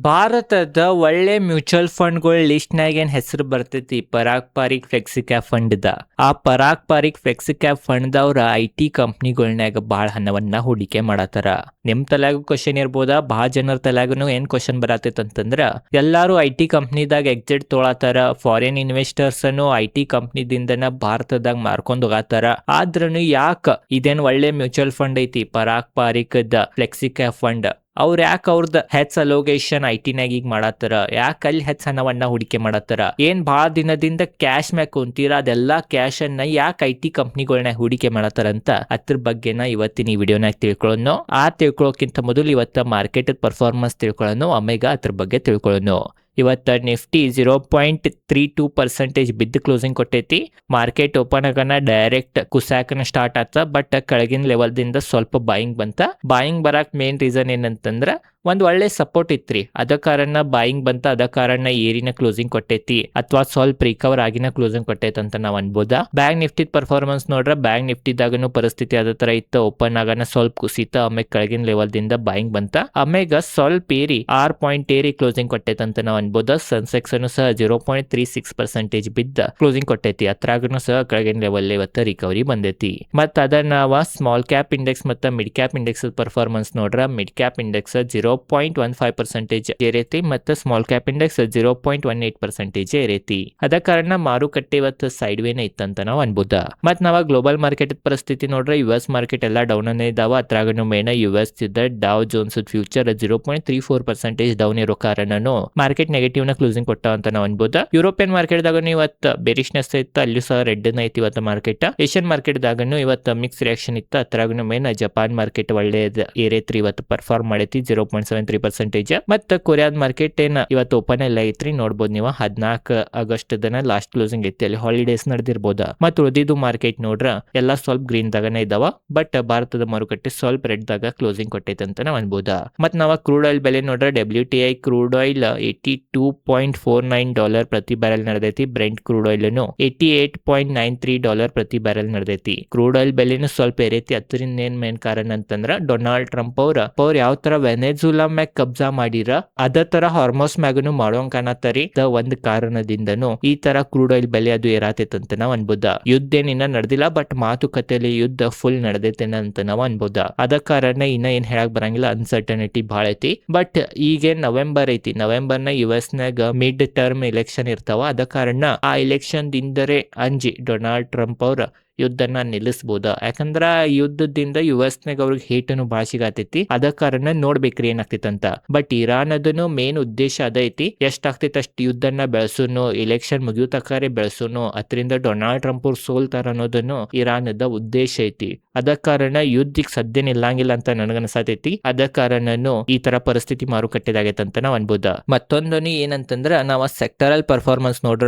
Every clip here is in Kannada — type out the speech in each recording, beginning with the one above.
ಭಾರತದ ಒಳ್ಳೆ ಮ್ಯೂಚುವಲ್ ಫಂಡ್ಗಳ ಲಿಸ್ಟ್ನಾಗ ಏನ್ ಹೆಸರು ಬರ್ತೈತಿ Parag Parikh flexi cap fund ಆ Parag Parikh flexi cap ಫಂಡ್ದವ್ರ IT ಕಂಪ್ನಿಗಳ್ನಾಗ ಭಾಳ ಹಣವನ್ನ ಹೂಡಿಕೆ ಮಾಡತ್ತಾರ. ನಿಮ್ ತಲೆಯಾಗೂ ಕ್ವಶನ್ ಇರ್ಬೋದಾ, ಭಾಳ ಜನರ ತಲೆಯಾಗೂ ಏನ್ ಕ್ವಶನ್ ಬರತೈತಿ ಅಂತಂದ್ರ ಎಲ್ಲಾರು IT ಕಂಪ್ನಿದಾಗ ಎಕ್ಸಿಟ್ ತೊಳತಾರ, ಫಾರಿನ್ ಇನ್ವೆಸ್ಟರ್ಸ್ ಅನ್ನು IT ಕಂಪ್ನಿದಿಂದನ ಭಾರತದಾಗ ಮಾರ್ಕೊಂಡ್ ಹೋಗತಾರ. ಆದ್ರೂ ಯಾಕ ಇದೇನ್ ಒಳ್ಳೆ ಮ್ಯೂಚುವಲ್ ಫಂಡ್ ಐತಿ Parag Parikh flexi cap fund, ಅವ್ರ ಯಾಕೆ ಅವ್ರದ್ದು ಹೆಚ್ಚ ಅಲೋಕೇಶನ್ IT-ನಾಗ ಈಗ ಮಾಡತ್ತಾರ, ಯಾಕೆ ಅಲ್ಲಿ ಹೆಚ್ಚ ಹಣವನ್ನ ಹೂಡಿಕೆ ಮಾಡತ್ತಾರ, ಏನ್ ಭಾಳ ದಿನದಿಂದ ಕ್ಯಾಶ್ ಮ್ಯಾಗ ಕುಂತೀರ ಅದೆಲ್ಲಾ ಕ್ಯಾಶ್ ಅನ್ನ ಯಾಕೆ IT ಕಂಪ್ನಿಗಳನ್ನ ಹೂಡಿಕೆ ಮಾಡತ್ತಾರ ಅಂತ ಅದ್ರ ಬಗ್ಗೆನ ಇವತ್ತಿನ ಈ ವಿಡಿಯೋನಾಗ ತಿಳ್ಕೊಳ್ಳೋಣ. ತಿಳ್ಕೊಳ್ಳೋಕ್ಕಿಂತ ಮೊದಲು ಇವತ್ತ ಮಾರ್ಕೆಟ್ ಪರ್ಫಾರ್ಮೆನ್ಸ್ ತಿಳ್ಕೊಳ್ಳೋಣ, ಆಮೇಲೆ ಅದ್ರ ಬಗ್ಗೆ ತಿಳ್ಕೊಳ್ಳೋಣ. ಇವತ್ತ ನಿಫ್ಟಿ 0.32% ಬಿದ್ದು ಕ್ಲೋಸಿಂಗ್ ಕೊಟ್ಟೈತಿ. ಮಾರ್ಕೆಟ್ ಓಪನ್ ಆಗನ ಡೈರೆಕ್ಟ್ ಕುಸಾಕನ ಸ್ಟಾರ್ಟ್ ಆತ, ಬಟ್ ಕೆಳಗಿನ ಲೆವೆಲ್ದಿಂದ ಸ್ವಲ್ಪ ಬಾಯಿಂಗ್ ಬಂತ. ಬಾಯಿಂಗ್ ಬರಾಕ್ ಮೇನ್ ರೀಸನ್ ಏನಂತಂದ್ರ ಒಂದ್ ಒಳ್ಳೆ ಸಪೋರ್ಟ್ ಇತ್ರಿ, ಅದ ಕಾರಣ ಬಾಯಿಂಗ್ ಬಂತ, ಅದ ಕಾರಣ ಏರಿನ ಕ್ಲೋಸಿಂಗ್ ಕೊಟ್ಟೈತಿ ಅಥವಾ ಸ್ವಲ್ಪ ರಿಕವರ್ ಆಗಿನ ಕ್ಲೋಸಿಂಗ್ ಕೊಟ್ಟೈತಿ ಅಂತ ನಾವ್ ಅನ್ಬೋದಾ. ಬ್ಯಾಂಕ್ ನಿಫ್ಟಿ ಪರ್ಫಾರ್ಮೆನ್ಸ್ ನೋಡ್ರ ಬ್ಯಾಂಕ್ ನಿಫ್ಟಿದಾಗನು ಪರಿಸ್ಥಿತಿ ಅದ ತರ ಇತ್ತು. ಓಪನ್ ಆಗನ ಸ್ವಲ್ಪ ಕುಸಿತ, ಆಮೇಲೆ ಕೆಳಗಿನ ಲೆವೆಲ್ ದಿಂದ ಬಾಯಿಂಗ್ ಬಂತ, ಆಮೇಲೆ ಸ್ವಲ್ಪ ಏರಿ 6 ಪಾಯಿಂಟ್ ಏರಿ ಕ್ಲೋಸಿಂಗ್ ಕೊಟ್ಟೈತಿ ಅಂತ ನಾವ್ ಅನ್ಬೋದ. ಸೆನ್ಸೆಕ್ಸ್ ಅನ್ನು ಸಹ 0.36% ಬಿದ್ದ ಕ್ಲೋಸಿಂಗ್ ಕೊಟ್ಟೈತಿ, ಅತ್ರಾಗನು ಸಹ ಕೆಳಗಿನ ಲೆವೆಲ್ ಇವತ್ತ ರಿಕವರಿ ಬಂದೈತಿ. ಮತ್ತ ಅದ ನಾವ ಸ್ಮಾಲ್ ಕ್ಯಾಪ್ ಇಂಡೆಕ್ಸ್ ಮತ್ತು ಮಿಡ್ ಕ್ಯಾಪ್ ಇಂಡೆಕ್ಸ್ ಪರ್ಫಾರ್ಮೆನ್ಸ್ ನೋಡ್ರ ಮಿಡ್ ಕ್ಯಾಪ್ ಇಂಡೆಕ್ಸ್ 0.15% ಏರೈತಿ ಮತ್ತು ಸ್ಮಾಲ್ ಕ್ಯಾಪ್ ಇಂಡೆಕ್ಸ್ 0.18% ಏರೈತಿ. ಅದ ಕಾರಣ ಮಾರುಕಟ್ಟೆ ಇವತ್ತು ಸೈಡ್ ವೇನ ಇತ್ತಂತ ನಾವು ಅನ್ಬೋದ. ಮತ್ ನಾವ ಗ್ಲೋಬಲ್ ಮಾರ್ಕೆಟ್ ಪರಿಸ್ಥಿತಿ ನೋಡ್ರ US ಮಾರ್ಕೆಟ್ ಎಲ್ಲಾ ಡೌನ್ ಅನ್ನ ಇದಾವ. ಅದ್ರಾಗನು ಮೇನ್ US ಇದ್ದ ಡಾವ್ ಜೋನ್ಸ್ ಫ್ಯೂಚರ್ 0.34% ಡೌನ್ ಇರೋ ಕಾರಣನು ಮಾರ್ಕೆಟ್ ನೆಗೆಟಿವ್ ನ ಕ್ಲೋಸಿಂಗ್ ಕೊಟ್ಟ ಅಂತ ನಾವು ಅನ್ಬೋದ. ಯುರೋಪಿಯನ್ ಮಾರ್ಕೆಟ್ ದಾಗನು ಇವತ್ತು ಬೇರಿಶ್ನೆಸ್ ಇತ್ತು, ಅಲ್ಲಿ ಸಹ ರೆಡ್ ನ ಐತಿ ಇವತ್ತು ಮಾರ್ಕೆಟ್. ಏಷ್ಯನ್ ಮಾರ್ಕೆಟ್ ದಾಗನು ಇವತ್ತು ಮಿಕ್ಸ್ ರಿಯಾಕ್ಷನ್ ಇತ್ತು. ಅದ್ರಾಗನು ಮೇನ್ ಜಪಾನ್ ಮಾರ್ಕೆಟ್ ಒಳ್ಳೆಯದು ಏರೈತ್ರಿ, ಇವತ್ತು ಪರ್ಫಾರ್ಮ್ ಮಾಡೈತಿ 0.73%. ಮತ್ತ ಕೊರಿಯಾದ ಮಾರ್ಕೆಟ್ ಏನ್ ಇವತ್ತು ಓಪನ್ ಎಲ್ಲ ಐತ್ರಿ, ನೋಡ್ಬೋದು ನೀವು 14 ಆಗಸ್ಟ್ ದನ ಲಾಸ್ಟ್ ಕ್ಲೋಸಿಂಗ್ ಐತಿ, ಅಲ್ಲಿ ಹಾಲಿಡೇಸ್ ನಡೆದಿರ್ಬೋದ. ಮತ್ತ ಉಳಿದಿದ್ದು ಮಾರ್ಕೆಟ್ ನೋಡ್ರ ಎಲ್ಲಾ ಸ್ವಲ್ಪ ಗ್ರೀನ್ ದಾಗನೇ ಇದಾವ, ಬಟ್ ಭಾರತದ ಮಾರುಕಟ್ಟೆ ಸ್ವಲ್ಪ ರೆಡ್ ದಾಗ ಕ್ಲೋಸಿಂಗ್ ಕೊಟ್ಟೈತೆ ಅಂತ ನಾವು ಅನ್ಬೋದ. ಮತ್ ನಾವ ಕ್ರೂಡ್ ಆಯಿಲ್ ಬೆಲೆ ನೋಡ್ರ WTI ಕ್ರೂಡ್ ಆಯಿಲ್ $82.49 ಪ್ರತಿ ಬ್ಯಾರೆಲ್ ನಡೆದೈತಿ. ಬ್ರೆಂಟ್ ಕ್ರೂಡ್ ಆಯಿಲ್ $88.93 ಪ್ರತಿ ಬ್ಯಾರೆಲ್ ನಡೆದೈತಿ. ಕ್ರೂಡ್ ಆಯಿಲ್ ಬೆಲೆನು ಸ್ವಲ್ಪ ಏರೈತಿ. ಅದರಿಂದ ಏನ್ ಮೇನ್ ಕಾರಣ ಅಂತಂದ್ರ ಡೊನಾಲ್ಡ್ ಟ್ರಂಪ್ ಅವ್ರ ಯಾವ ತರ ವೆನೆಜುಲಾ ಮ್ಯಾಗ ಕಬ್ಜಾ ಮಾಡಿರ ಅದ ತರ ಹಾರ್ಮೋಸ್ ಮ್ಯಾಗನು ಮಾಡೋಂಗ್ ಕಾಣತ್ತರಿ. ಒಂದ್ ಕಾರಣದಿಂದನು ಈ ತರ ಕ್ರೂಡ್ ಆಯಿಲ್ ಬೆಲೆ ಅದು ಏರಾತೈತೆ ಅಂತ ನಾವ್ ಅನ್ಬೋದ. ಯುದ್ಧ ಏನಿನ್ನ ನಡೆದಿಲ್ಲ, ಬಟ್ ಮಾತುಕತೆಯಲ್ಲಿ ಯುದ್ಧ ಫುಲ್ ನಡೆದೈತೇನ ಅಂತ ನಾವ್ ಅನ್ಬೋದ. ಅದ ಕಾರಣ ಇನ್ನ ಏನ್ ಹೇಳಕ್ ಬರಂಗಿಲ್ಲ, ಅನ್ಸರ್ಟನಿಟಿ ಭಾಳ ಐತಿ. ಬಟ್ ಈಗೇನ್ ನವೆಂಬರ್ ಐತಿ, ನವೆಂಬರ್ ನ US ನಾಗ ಮಿಡ್ ಟರ್ಮ್ ಎಲೆಕ್ಷನ್ ಇರ್ತಾವ. ಅದ ಕಾರಣ ಆ ಎಲೆಕ್ಷನ್ ದಿಂದರೇ ಅಂಜಿ ಡೊನಾಲ್ಡ್ ಟ್ರಂಪ್ ಅವ್ರ ಯುದ್ಧನ ನಿಲ್ಲಿಸಬಹುದ. ಯಾಕಂದ್ರ ಯುದ್ಧದಿಂದ US ನಾಗ ಅವ್ರಿಗೆ ಹೇಟನು ಭಾಳ ಸಿಗತೈತಿ. ಅದ ಕಾರಣ ನೋಡ್ಬೇಕ್ರಿ ಏನಾಗ್ತೈತಿ ಅಂತ. ಬಟ್ ಇರಾನ್ ಅದನ್ನು ಮೇನ್ ಉದ್ದೇಶ ಅದೈತಿ, ಎಷ್ಟ್ ಆಗ್ತೈತಿ ಅಷ್ಟು ಯುದ್ಧನ ಬೆಳೆಸೋನು, ಎಲೆಕ್ಷನ್ ಮುಗಿಯೋ ತಕಾರೆ ಬೆಳೆಸೋನು, ಅದರಿಂದ ಡೊನಾಲ್ಡ್ ಟ್ರಂಪ್ ಅವ್ರು ಸೋಲ್ತಾರ ಅನ್ನೋದನ್ನು ಇರಾನದ ಉದ್ದೇಶ ಐತಿ. ಅದ ಕಾರಣ ಯುದ್ಧಕ್ಕೆ ಸದ್ಯ ನಿಲ್ಲಂಗಿಲ್ಲ ಅಂತ ನನಗನ್ಸತೈತಿ. ಅದ ಕಾರಣನು ಈ ತರ ಪರಿಸ್ಥಿತಿ ಮಾರುಕಟ್ಟೆದಾಗೈತೆ ಅಂತ ನಾವ್ ಅನ್ಬೋದ. ಮತ್ತೊಂದನು ಏನಂತಂದ್ರ ನಾವ್ ಸೆಕ್ಟರಲ್ ಪರ್ಫಾರ್ಮೆನ್ಸ್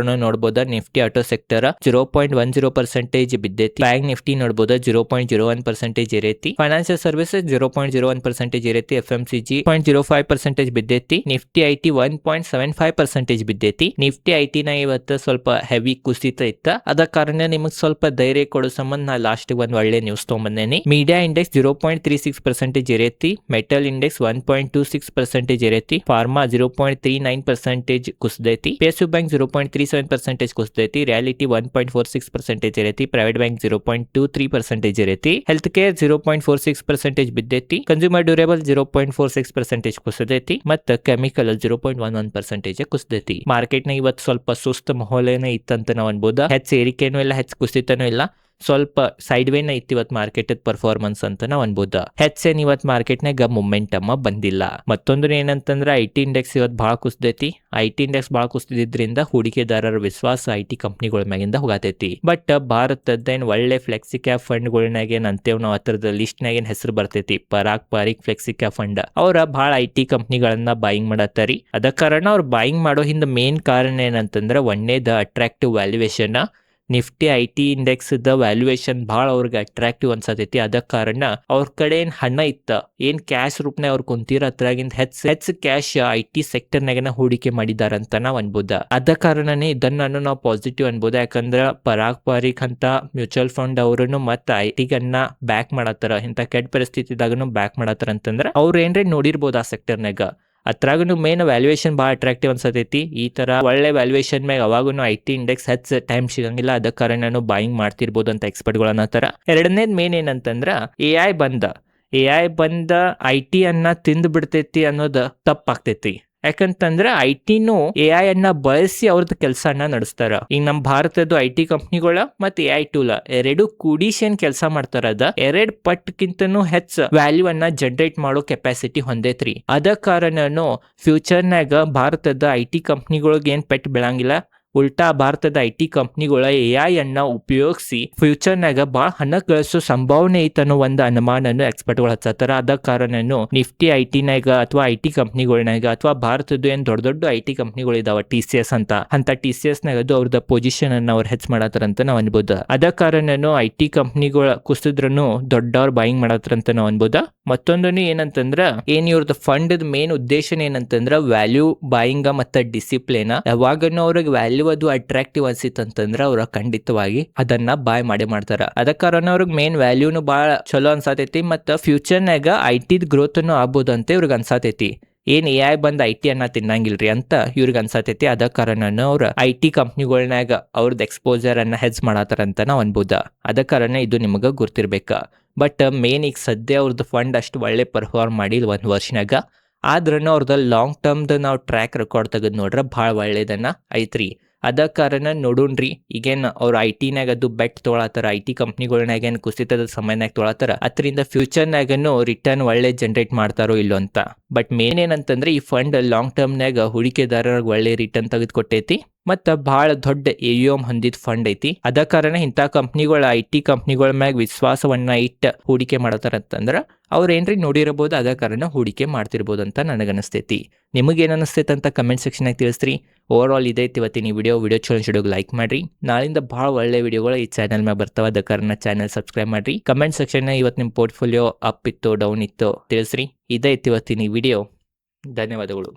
ನೋಡ್ಬೋದ. ನಿಫ್ಟಿ ಆಟೋ ಸೆಕ್ಟರ್ 0.10% ಬಿದ್ದೈತಿ. ಬ್ಯಾಂಕ್ ನಿಫ್ಟಿ ನೋಡ್ಬೋದ 0.01% ಏರೈತಿ. ಫೈನಾನ್ಷಿಯಲ್ ಸರ್ವಿಸಸ್ 0.01% ಏರೈತಿ. FMCG 0.05% ಬಿದ್ದೈತಿ. ನಿಫ್ಟಿ IT 1.75% ಬಿದ್ದೈತಿ. ನಿಫ್ಟಿ IT ನ ಇವತ್ತು ಸ್ವಲ್ಪ ಹೆವಿ ಕುಸಿತ ಇತ್ತ, ಅದ ಕಾರಣ ನಿಮಗ್ ಸ್ವಲ್ಪ ಧೈರ್ಯ ಕೊಡೋ ಸಂಬಂಧ ನಾ ಲಾಸ್ಟ್ ಒಂದ್ ಒಳ್ಳೆ ನ್ಯೂಸ್ ತಗೊಂಬಂದೇನಿ. ಮೀಡಿಯಾ ಇಂಡೆಕ್ಸ್ 0.36% ಏರೈತಿ. ಮೆಟಲ್ ಇಂಡೆಕ್ಸ್ 1.26% ಏರೈತಿ. ಫಾರ್ಮಾ 0.39% ಕುಸಿದೈತಿ. PSU ಬ್ಯಾಂಕ್ 0.37% ಕುಸಿದೈತಿ. ರಿಯಾಲಿಟಿ 1.46% ಏರೈತಿ. ಪ್ರೈವೇಟ್ ಬ್ಯಾಂಕ್ 0.23% ಏರೈತಿ. ಹೆಲ್ತ್ ಕೇರ್ 0.46% ಬಿದ್ದೈತಿ. ಕನ್ಸ್ಯೂಮರ್ ಡ್ಯೂರೇಬಲ್ 0.46% ಕುಸಿದೈತಿ. ಮತ್ತ ಕೆಮಿಕಲ್ 0.11% ಕುಸಿದೈತಿ. ಮಾರ್ಕೆಟ್ ನ ಇವತ್ತು ಸ್ವಲ್ಪ ಸುಸ್ತ ಮಾಹೋಲೇನ ಇತ್ತಂತ ನಾವ್ ಅನ್ಬೋದ. ಹೆಚ್ಚು ಏರಿಕೆನೂ ಇಲ್ಲ, ಹೆಚ್ಚು ಕುಸಿತನೂ ಇಲ್ಲ, ಸ್ವಲ್ಪ ಸೈಡ್ ವೇನ ಇತ್ತು ಇವತ್ತು ಮಾರ್ಕೆಟ್ ಪರ್ಫಾರ್ಮೆನ್ಸ್ ಅಂತ ನಾವ್ ಅನ್ಬೋದ. ಹೆಚ್ಚೇನ್ ಇವತ್ತು ಮಾರ್ಕೆಟ್ನಾಗ ಮೊಮೆಂಟಮ್ ಬಂದಿಲ್ಲ. ಮತ್ತೊಂದು ಏನಂತಂದ್ರ IT ಇಂಡೆಕ್ಸ್ ಇವತ್ತು ಬಹಳ ಕುಸಿದೈತಿ. IT ಇಂಡೆಕ್ಸ್ ಬಹಳ ಕುಸಿದಿದ್ರಿಂದ ಹೂಡಿಕೆದಾರರ ವಿಶ್ವಾಸ IT ಕಂಪ್ನಿಗಳ ಮ್ಯಾಗಿಂದ ಹೋಗತೈತಿ. ಬಟ್ ಭಾರತದ ಏನ್ ಒಳ್ಳೆ ಫ್ಲೆಕ್ಸಿ ಕ್ಯಾಪ್ ಫಂಡ್ಗಳನ್ನಾಗ ಏನ್ ಅಂತೇವ್ ನಾವು ಹತ್ರದ ಲಿಸ್ಟ್ ನಾಗ ಏನ್ ಹೆಸರು ಬರ್ತೈತಿ Parag Parikh flexi cap fund, ಅವ್ರ ಬಹಳ IT ಕಂಪ್ನಿಗಳನ್ನ ಬಾಯಿಂಗ್ ಮಾಡತ್ತಾರಿ. ಅದ ಕಾರಣ ಅವ್ರು ಬಾಯಿಂಗ್ ಮಾಡೋ ಹಿಂದ ಮೇನ್ ಕಾರಣ ಏನಂತಂದ್ರ ಒಳ್ಳೇದ attractive valuation. Nifty IT index valuation ಭಾಳ ಅವ್ರಿಗೆ ಅಟ್ರಾಕ್ಟಿವ್ ಅನ್ಸತೈತಿ. ಅದ ಕಾರಣ ಅವ್ರ ಕಡೆ ಏನ್ ಹಣ ಇತ್ತ, ಏನ್ ಕ್ಯಾಶ್ ರೂಪನೆ ಅವ್ರು ಕುಂತೀರ ಅದ್ರಾಗಿಂದ ಹೆಚ್ಚು ಕ್ಯಾಶ್ IT ಸೆಕ್ಟರ್ ನಾಗನ ಹೂಡಿಕೆ ಮಾಡಿದಾರ ಅಂತ ನಾವ್ ಅನ್ಬೋದ. ಅದ ಕಾರಣನೇ ಇದನ್ನ ನಾವು ಪಾಸಿಟಿವ್ ಅನ್ಬೋದ. ಯಾಕಂದ್ರ ಪರಾಗ್ ಪಾರಿಕ್ ಅಂತ ಮ್ಯೂಚುವಲ್ ಫಂಡ್ ಅವ್ರನ್ನು ಮತ್ತ IT ಗನ್ನ ಬ್ಯಾಕ್ ಮಾಡತ್ತಾರ. ಇಂತ ಕೆಟ್ಟ ಪರಿಸ್ಥಿತಿದಾಗನು ಬ್ಯಾಕ್ ಮಾಡತ್ತಾರ ಅಂತಂದ್ರ ಅವ್ರ ಏನ್ರೆ ನೋಡಿರ್ಬೋದು ಆ ಸೆಕ್ಟರ್ನಾಗ. ಅದ್ರಾಗೂ ಮೇನ್ ವ್ಯಾಲ್ಯೂಯೇಷನ್ ಭಾಳ ಅಟ್ರಾಕ್ಟಿವ್ ಅನ್ಸತೈತಿ. ಈ ತರ ಒಳ್ಳೆ ವ್ಯಾಲ್ಯೂಯೇಷನ್ ಮ್ಯಾಗ ಅವಾಗೂ IT ಇಂಡೆಕ್ಸ್ ಹೆಚ್ಚು ಟೈಮ್ ಸಿಗಂಗಿಲ್ಲ, ಅದ ಕಾರಣ ಬಾಯಿಂಗ್ ಮಾಡ್ತಿರ್ಬೋದು ಅಂತ ಎಕ್ಸ್ಪರ್ಟ್ಗಳು ಅನ್ನತ್ತಾರ. ಎರಡನೇದ್ ಮೇನ್ ಏನಂತಂದ್ರ AI ಬಂದ IT ಅನ್ನ ತಿಂದು ಬಿಡ್ತೈತಿ ಅನ್ನೋದು ತಪ್ಪಾಗ್ತೈತಿ. ಯಾಕಂತಂದ್ರ IT-ನೂ AI ಅನ್ನ ಬಳಸಿ ಅವ್ರದ್ದು ಕೆಲಸನ ನಡೆಸ್ತಾರ. ಈಗ ನಮ್ಮ ಭಾರತದ IT ಕಂಪ್ನಿಗಳ ಮತ್ತು AI ಟೂಲ ಎರಡು ಕೂಡಿಸಿ ಕೆಲಸ ಮಾಡ್ತಾರ. ಅದ 2 ಪಟ್ಕಿಂತನೂ ಹೆಚ್ಚು ವ್ಯಾಲ್ಯೂ ಅನ್ನ ಜನರೇಟ್ ಮಾಡೋ ಕೆಪಾಸಿಟಿ ಹೊಂದೈತ್ರಿ. ಅದ ಕಾರಣನು ಫ್ಯೂಚರ್ನಾಗ ಭಾರತದ IT ಕಂಪ್ನಿಗಳಿಗೆ ಏನ್ ಪೆಟ್ಟು ಬೀಳಂಗಿಲ್ಲ. ಉಲ್ಟಾ ಭಾರತದ IT ಕಂಪ್ನಿಗಳ AI ಅನ್ನ ಉಪಯೋಗಿಸಿ ಫ್ಯೂಚರ್ನಾಗ ಭಾಳ ಹಣ ಗಳಿಸೋ ಸಂಭಾವನೆ ಐತೆ ಅನ್ನೋ ಒಂದು ಅನುಮಾನನು ಎಕ್ಸ್ಪರ್ಟ್ಗಳು ಹಚ್ಚತ್ತಾರ. ಅದ ಕಾರಣನು ನಿಫ್ಟಿ IT-ನಾಗ ಅಥವಾ IT ಕಂಪ್ನಿಗಳನಾಗ ಅಥವಾ ಭಾರತದ ಏನ್ ದೊಡ್ಡ IT ಕಂಪ್ನಿಗಳು ಇದಾವ TCS ಅಂತ TCS-ನಾಗ ಅದು ಅವ್ರದ್ದು ಪೊಸಿಷನ್ ಅನ್ನ ಅವ್ರು ಹೆಚ್ಚು ಮಾಡತ್ತಾರಂತ ನಾವು ಅನ್ಬೋದು. ಅದ ಕಾರಣನು IT ಕಂಪ್ನಿಗಳ ಕುಸಿದ್ರನು ದೊಡ್ಡವ್ರು ಬಾಯಿಂಗ್ ಮಾಡತ್ತಾರಂತ ನಾವು ಅನ್ಬೋದ. ಮತ್ತೊಂದನು ಏನಂತಂದ್ರ ಇವ್ರದ್ದು ಫಂಡ್ ಮೇನ್ ಉದ್ದೇಶ ಏನಂತಂದ್ರ ವ್ಯಾಲ್ಯೂ ಬಾಯಿಂಗ ಮತ್ತು ಡಿಸಿಪ್ಲಿನ್. ಯಾವಾಗನು ಅವ್ರಿಗೆ ವ್ಯಾಲ್ಯೂ ಅದು ಅಟ್ರಾಕ್ಟಿವ್ ಅನ್ಸಿತ್ತಂತಂದ್ರ ಅವ್ರ ಖಂಡಿತವಾಗಿ ಅದನ್ನ ಬಾಯ್ ಮಾಡ್ತಾರ. ಅದ ಕಾರಣ ಅವ್ರಿಗೆ ಮೇನ್ ವ್ಯಾಲ್ಯೂನು ಬಾಳ ಚಲೋ ಅನ್ಸಾತೈತಿ ಮತ್ತು ಫ್ಯೂಚರ್ನಾಗ IT ಗ್ರೋತ್ ಆಗ್ಬೋದು ಅಂತ ಇವ್ರಿಗೆ ಅನ್ಸಾತೈತಿ. AI ಬಂದ್ IT ಅನ್ನ ತಿನ್ನಂಗಿಲ್ರಿ ಅಂತ ಇವ್ರಿಗೆ ಅನ್ಸಾತೈತಿ. ಅದ ಕಾರಣನು ಅವ್ರ IT ಕಂಪ್ನಿಗಳನ್ನಾಗ ಅವ್ರದ್ದು ಎಕ್ಸ್ಪೋಜರ್ ಅನ್ನ ಹೆಚ್ ಮಾಡತ್ತಾರಂತ ನಾವು ಅನ್ಬೋದ. ಅದ ಕಾರಣ ಇದು ನಿಮಗ ಗುರ್ತಿರ್ಬೇಕ. ಬಟ್ ಮೇನ್ ಈಗ ಸದ್ಯ ಅವ್ರದ್ದು ಫಂಡ್ ಅಷ್ಟು ಒಳ್ಳೆ ಪರ್ಫಾರ್ಮ್ ಮಾಡಿಲ್ಲ 1 ವರ್ಷನಾಗ. ಆದ್ರೂ ಅವ್ರದ್ದು ಲಾಂಗ್ ಟರ್ಮ್ದು ನಾವು ಟ್ರ್ಯಾಕ್ ರೆಕಾರ್ಡ್ ತೆಗೆದು ನೋಡ್ರೆ ಭಾಳ ಒಳ್ಳೇದನ್ನ ಐತ್ರಿ. ಅದ ಕಾರಣ ನೋಡೋಣ್ರಿ ಈಗೇನು ಅವ್ರು IT-ನಾಗ ಅದು ಬೆಟ್ ತೊಗೊಳತ್ತಾರ, IT ಕಂಪ್ನಿಗಳನ್ನಾಗ ಏನು ಕುಸಿತದ ಸಮಯನಾಗ ತೊಗೊಳತ್ತಾರ, ಅದರಿಂದ ಫ್ಯೂಚರ್ನಾಗನು ರಿಟರ್ನ್ ಒಳ್ಳೆ ಜನರೇಟ್ ಮಾಡ್ತಾರೋ ಇಲ್ಲೋ ಅಂತ. ಬಟ್ ಮೇನ್ ಏನಂತಂದ್ರೆ ಈ ಫಂಡ್ ಲಾಂಗ್ ಟರ್ಮ್ನಾಗ ಹೂಡಿಕೆದಾರರಿಗೆ ಒಳ್ಳೆ ರಿಟರ್ನ್ ತೆಗೆದುಕೊಟ್ಟೈತಿ ಮತ್ತು ಭಾಳ ದೊಡ್ಡ AUM ಹೊಂದಿದ ಫಂಡ್ ಐತಿ. ಅದ ಕಾರಣ ಇಂಥ ಕಂಪ್ನಿಗಳ IT ಕಂಪ್ನಿಗಳ ಮ್ಯಾಗ ವಿಶ್ವಾಸವನ್ನ ಇಟ್ಟು ಹೂಡಿಕೆ ಮಾಡತ್ತಾರಂತಂದ್ರೆ ಅವ್ರು ಏನ್ರಿ ನೋಡಿರಬಹುದು. ಅದ ಕಾರಣ ಹೂಡಿಕೆ ಮಾಡ್ತಿರ್ಬೋದು ಅಂತ ನನಗನ್ನಿಸ್ತೈತಿ. ನಿಮಗೇನು ಅನಿಸ್ತೈತೆ ಅಂತ ಕಮೆಂಟ್ ಸೆಕ್ಷನ್ನಾಗ ತಿಳಿಸ್ರಿ. ಓವರ್ ಆಲ್ ಇದೈತಿ ಇವತ್ತಿನ ವಿಡಿಯೋ ಚಲೋ ಲೈಕ್ ಮಾಡ್ರಿ. ನಾಳಿಂದ ಭಾಳ ಒಳ್ಳೆ ವಿಡಿಯೋಗಳು ಈ ಚಾನಲ್ ಮ್ಯಾಗ ಬರ್ತಾವ. ಅದ ಕಾರಣ ಚಾನಲ್ ಸಬ್ಸ್ಕ್ರೈಬ್ ಮಾಡ್ರಿ. ಕಮೆಂಟ್ ಸೆಕ್ಷನ್ ಇವತ್ತು ನಿಮ್ಮ ಪೋರ್ಟ್ಫೋಲಿಯೋ ಅಪ್ ಇತ್ತು ಡೌನ್ ಇತ್ತು ತಿಳಿಸ್ರಿ. ಇದೈತಿ ಇವತ್ತಿನ ವಿಡಿಯೋ. ಧನ್ಯವಾದಗಳು.